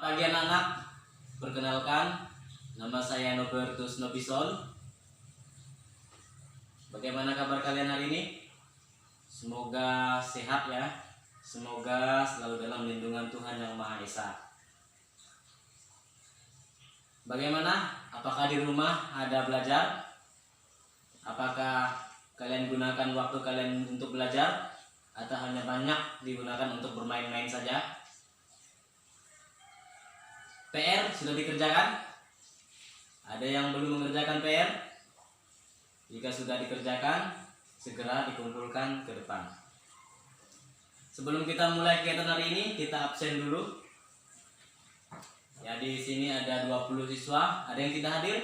pagi anak-anak, perkenalkan nama saya Nobertus Nobison. Bagaimana kabar kalian hari ini? Semoga sehat ya. Semoga selalu dalam lindungan Tuhan Yang Maha Esa. Bagaimana? Apakah di rumah ada belajar? Apakah kalian gunakan waktu kalian untuk belajar? Atau hanya banyak digunakan untuk bermain-main saja? PR sudah dikerjakan? Ada yang belum mengerjakan PR? Jika sudah dikerjakan, segera dikumpulkan ke depan. Sebelum kita mulai kegiatan hari ini, kita absen dulu. Ya, di sini ada 20 siswa. Ada yang tidak hadir?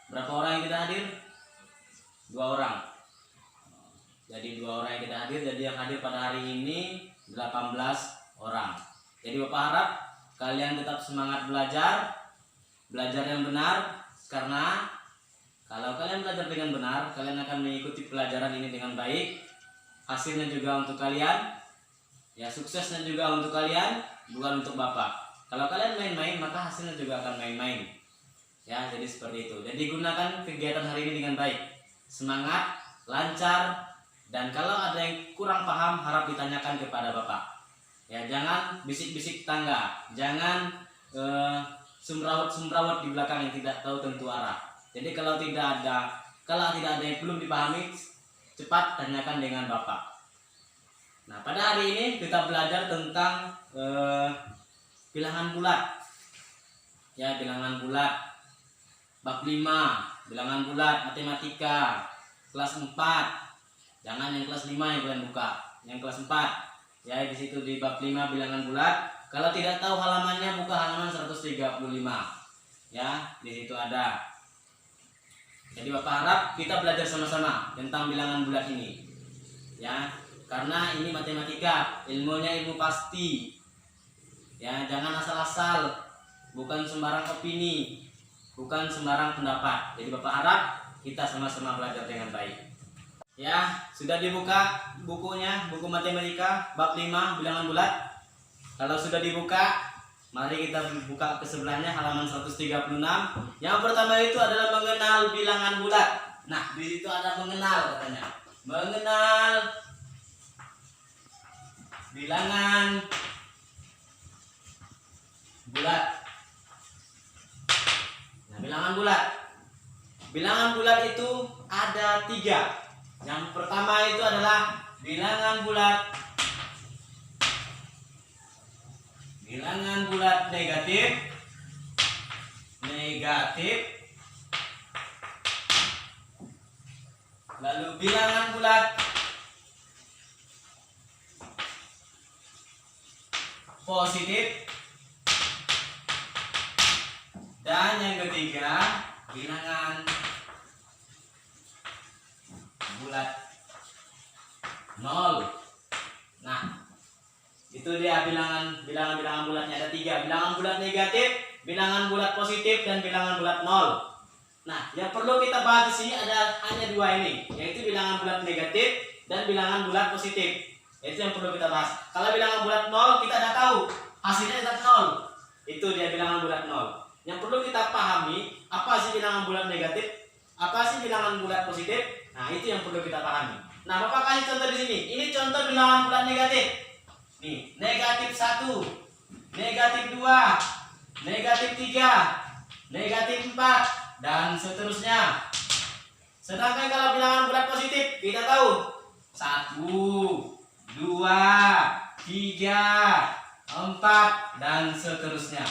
Berapa orang yang tidak hadir? 2 orang. Jadi 2 orang yang tidak hadir. Jadi yang hadir pada hari ini 18 orang. Jadi Bapak harap kalian tetap semangat belajar yang benar, karena kalau kalian belajar dengan benar, kalian akan mengikuti pelajaran ini dengan baik. Hasilnya juga untuk kalian, ya suksesnya juga untuk kalian, bukan untuk Bapak. Kalau kalian main-main, maka hasilnya juga akan main-main. Ya, jadi seperti itu. Jadi gunakan kegiatan hari ini dengan baik, semangat, lancar, dan kalau ada yang kurang paham, harap ditanyakan kepada Bapak. Ya, jangan bisik-bisik tetangga, jangan semrawut di belakang yang tidak tahu tentu arah. Jadi kalau tidak ada yang belum dipahami, cepat tanyakan dengan Bapak. Nah, pada hari ini kita belajar tentang bilangan bulat. Ya, bilangan bulat. Bab 5, bilangan bulat matematika kelas 4. Jangan yang kelas 5 yang kalian buka, yang kelas 4. Ya, di situ di bab 5 bilangan bulat. Kalau tidak tahu halamannya, buka halaman 135. Ya, di situ ada. Jadi Bapak harap kita belajar sama-sama tentang bilangan bulat ini. Ya, karena ini matematika, ilmunya ilmu pasti. Ya, jangan asal-asal, bukan sembarang opini, bukan sembarang pendapat. Jadi Bapak harap kita sama-sama belajar dengan baik. Ya, sudah dibuka bukunya, buku matematika bab 5 bilangan bulat. Kalau sudah dibuka, mari kita buka ke sebelahnya halaman 136. Yang pertama itu adalah mengenal bilangan bulat. Nah, di situ ada mengenal katanya. Mengenal bilangan bulat. Nah, bilangan bulat. Bilangan bulat itu ada 3. Yang pertama itu adalah bilangan bulat negatif. Lalu bilangan bulat positif. Dan yang ketiga, bilangan bulat 0. Nah, itu dia bilangan bulatnya ada 3. Bilangan bulat negatif, bilangan bulat positif, dan bilangan bulat 0. Nah, yang perlu kita bahas di sini ada hanya 2 ini, yaitu bilangan bulat negatif dan bilangan bulat positif. Itu yang perlu kita bahas. Kalau bilangan bulat 0 kita sudah tahu hasilnya tetap 0. Itu dia bilangan bulat 0. Yang perlu kita pahami, apa sih bilangan bulat negatif, apa sih bilangan bulat positif. Nah, itu yang perlu kita pahami. Nah, Bapak kasih contoh di sini. Ini contoh bilangan bulat negatif. Nih, negatif 1, negatif 2, negatif 3, negatif 4, dan seterusnya. Sedangkan kalau bilangan bulat positif, kita tahu 1, 2, 3, 4, dan seterusnya.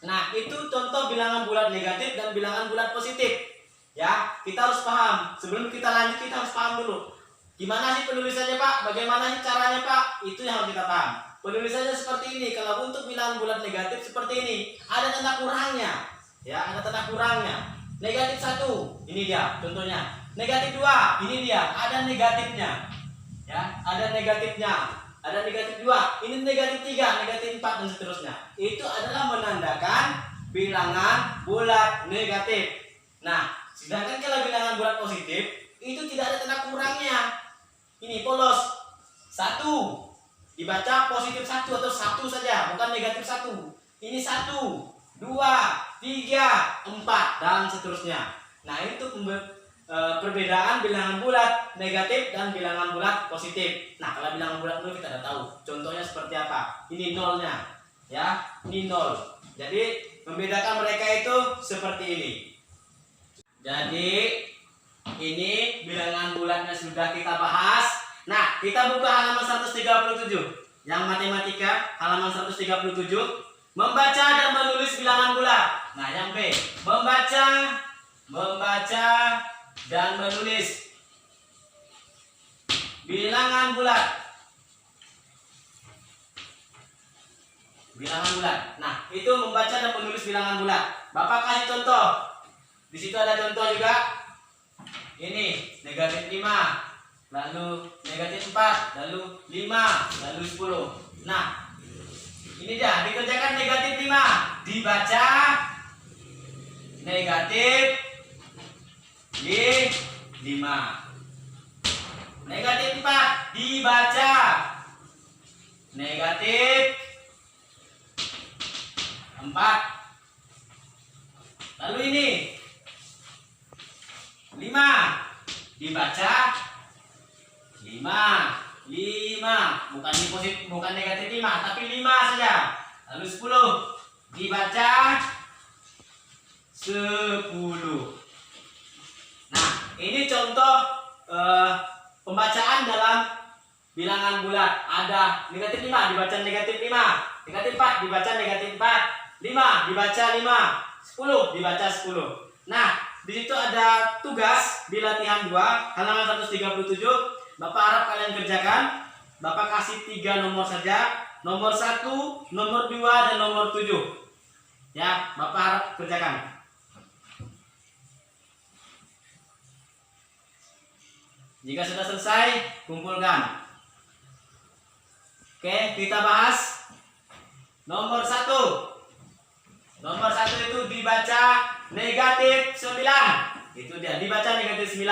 Nah, itu contoh bilangan bulat negatif dan bilangan bulat positif. Ya, kita harus paham. Sebelum kita lanjut, kita harus paham dulu. Gimana sih penulisannya, Pak? Bagaimana sih caranya, Pak? Itu yang harus kita paham. Penulisannya seperti ini. Kalau untuk bilangan bulat negatif seperti ini, ada tanda kurangnya. Ya, ada tanda kurangnya. Negatif 1, ini dia contohnya. Negatif 2, ini dia, ada negatifnya. Ya, ada negatifnya. Ada negatif 2, ini negatif 3, negatif 4, dan seterusnya. Itu adalah menandakan bilangan bulat negatif. Nah, sedangkan kalau bilangan bulat positif itu tidak ada tanda kurangnya. Ini polos. 1, Dibaca positif 1 atau 1 saja, bukan negatif 1. Ini 1, 2, 3, 4 dan seterusnya. Nah, itu perbedaan bilangan bulat negatif dan bilangan bulat positif. Nah, kalau bilangan bulat itu kita sudah tahu. Contohnya seperti apa? Ini nolnya, ya. Ini 0. Jadi membedakan mereka itu seperti ini. Jadi ini bilangan bulatnya sudah kita bahas. Nah, kita buka halaman 137. Yang matematika halaman 137, membaca dan menulis bilangan bulat. Nah, yang B, membaca dan menulis bilangan bulat. Bilangan bulat. Nah, itu membaca dan menulis bilangan bulat. Bapak kasih contoh. Di situ ada contoh juga. Ini negatif 5, lalu negatif 4, lalu 5, lalu 10. Nah, ini dia dikerjakan negatif 5, dibaca negatif 5. Negatif 4 dibaca negatif 4. Lalu ini 5 dibaca 5. Bukan positif, bukan negatif 5, tapi 5 saja. Lalu 10 dibaca 10. Nah, ini contoh pembacaan dalam bilangan bulat. Ada negatif 5 dibaca negatif 5, negatif 4 dibaca negatif 4, 5 dibaca 5, 10 dibaca 10. Nah, di situ ada tugas di latihan 2 halaman 137. Bapak harap kalian kerjakan. Bapak kasih 3 nomor saja. Nomor 1, nomor 2, dan nomor 7. Ya, Bapak harap kerjakan. Jika sudah selesai, kumpulkan. Oke, kita bahas. Nomor 1. Nomor 1 itu dibaca negatif 9. Itu dia, dibaca negatif 9.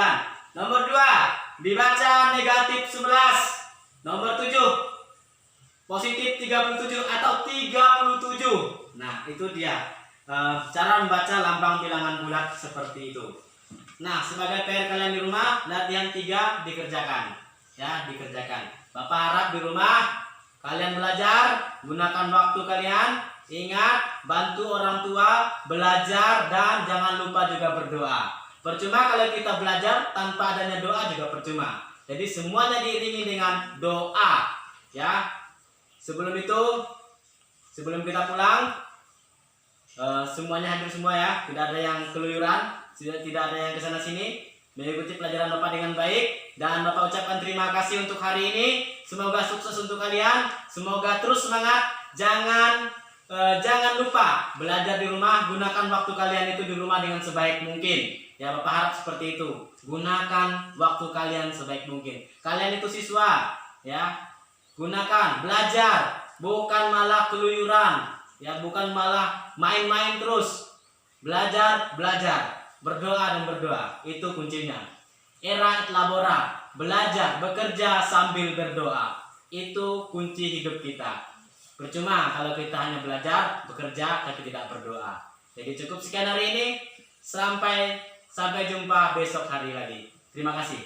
Nomor 2, dibaca negatif 11. Nomor 7, positif 37 atau 37. Nah, itu dia cara membaca lambang bilangan bulat seperti itu. Nah, sebagai PR kalian di rumah, latihan 3 dikerjakan. Ya, dikerjakan. Bapak harap di rumah kalian belajar, gunakan waktu kalian. Ingat, bantu orang tua belajar dan jangan lupa juga berdoa. Percuma kalau kita belajar tanpa adanya doa juga percuma. Jadi semuanya diiringi dengan doa. Ya. Sebelum itu, sebelum kita pulang, semuanya hadir semua ya. Tidak ada yang keluyuran, tidak ada yang kesana sini. Mengikuti pelajaran Bapak dengan baik. Dan Bapak ucapkan terima kasih untuk hari ini. Semoga sukses untuk kalian. Semoga terus semangat. Jangan lupa belajar di rumah. Gunakan waktu kalian itu di rumah dengan sebaik mungkin. Ya, Bapak harap seperti itu. Gunakan waktu kalian sebaik mungkin. Kalian itu siswa, ya. Gunakan, belajar, bukan malah keluyuran, ya, bukan malah main-main terus. Belajar, berdoa dan berdoa. Itu kuncinya. Era et labora, belajar, bekerja sambil berdoa. Itu kunci hidup kita. Percuma kalau kita hanya belajar, bekerja tapi tidak berdoa. Jadi cukup sekian hari ini. Sampai jumpa besok hari lagi. Terima kasih.